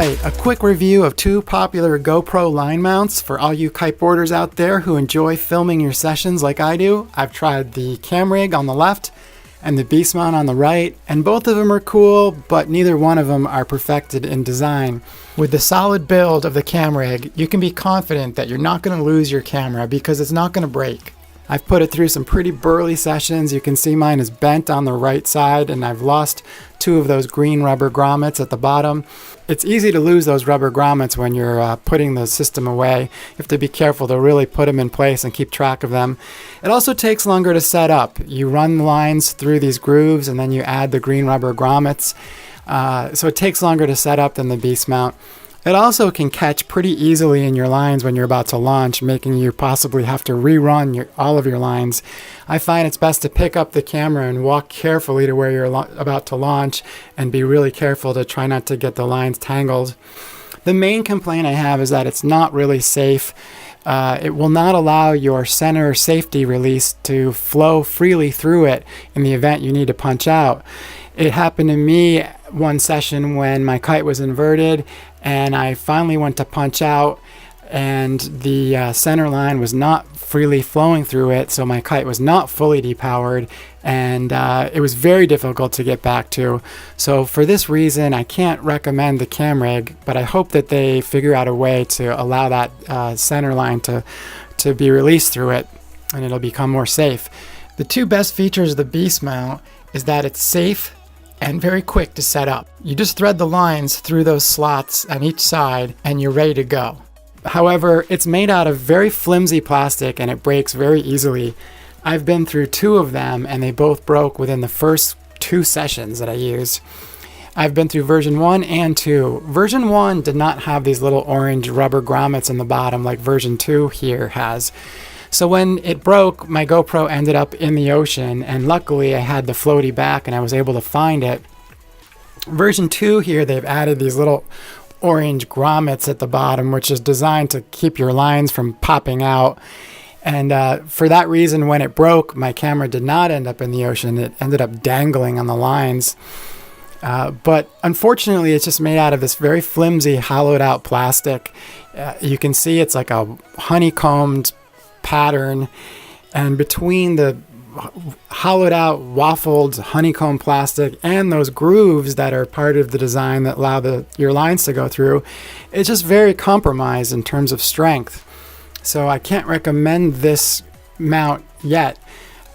Alright, a quick review of two popular GoPro line mounts for all you kiteboarders out there who enjoy filming your sessions like I do. I've tried the Camrig on the left and the Beastmount on the right, and both of them are cool, but neither one of them are perfected in design. With the solid build of the Camrig, you can be confident that you're not going to lose your camera because it's not going to break. I've put it through some pretty burly sessions. You can see mine is bent on the right side, and I've lost two of those green rubber grommets at the bottom. It's easy to lose those rubber grommets when you're putting the system away. You have to be careful to really put them in place and keep track of them. It also takes longer to set up. You run the lines through these grooves and then you add the green rubber grommets. So it takes longer to set up than the Beastmount. It also can catch pretty easily in your lines when you're about to launch, making you possibly have to rerun all of your lines. I find it's best to pick up the camera and walk carefully to where you're about to launch and be really careful to try not to get the lines tangled. The main complaint I have is that it's not really safe. It will not allow your center safety release to flow freely through it in the event you need to punch out. It happened to me one session when my kite was inverted and I finally went to punch out and the center line was not freely flowing through it, so my kite was not fully depowered, and it was very difficult to get back to. So for this reason, I can't recommend the Camrig, but I hope that they figure out a way to allow that center line to be released through it and it'll become more safe. The two best features of the Beastmount is that it's safe and very quick to set up. You just thread the lines through those slots on each side and you're ready to go. However, it's made out of very flimsy plastic and it breaks very easily. I've been through two of them and they both broke within the first two sessions that I used. I've been through version 1 and 2. Version 1 did not have these little orange rubber grommets in the bottom like version 2 here has. So when it broke, my GoPro ended up in the ocean, and luckily I had the floaty back and I was able to find it. Version 2 here, they've added these little orange grommets at the bottom, which is designed to keep your lines from popping out. And for that reason, when it broke, my camera did not end up in the ocean. It ended up dangling on the lines. But unfortunately, it's just made out of this very flimsy, hollowed out plastic. You can see it's like a honeycombed pattern, and between the hollowed out waffled honeycomb plastic and those grooves that are part of the design that allow your lines to go through, it's just very compromised in terms of strength. So I can't recommend this mount yet.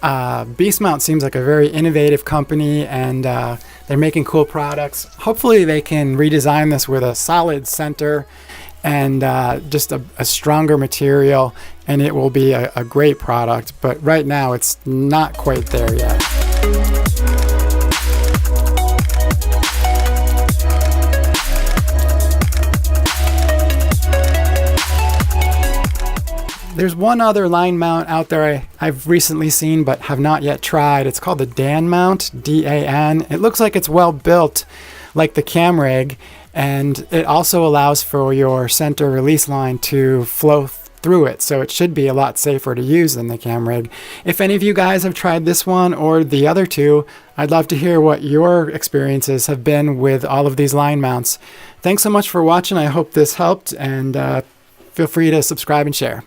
Beastmount seems like a very innovative company, and they're making cool products. Hopefully they can redesign this with a solid center and just a stronger material, and it will be a great product. But right now it's not quite there yet. There's one other line mount out there I've recently seen but have not yet tried. It's called the Dan mount, D-A-N. It looks like it's well built like the Camrig, and it also allows for your center release line to flow through it, so it should be a lot safer to use than the Camrig. If any of you guys have tried this one or the other two, I'd love to hear what your experiences have been with all of these line mounts. Thanks so much for watching. I hope this helped, and feel free to subscribe and share.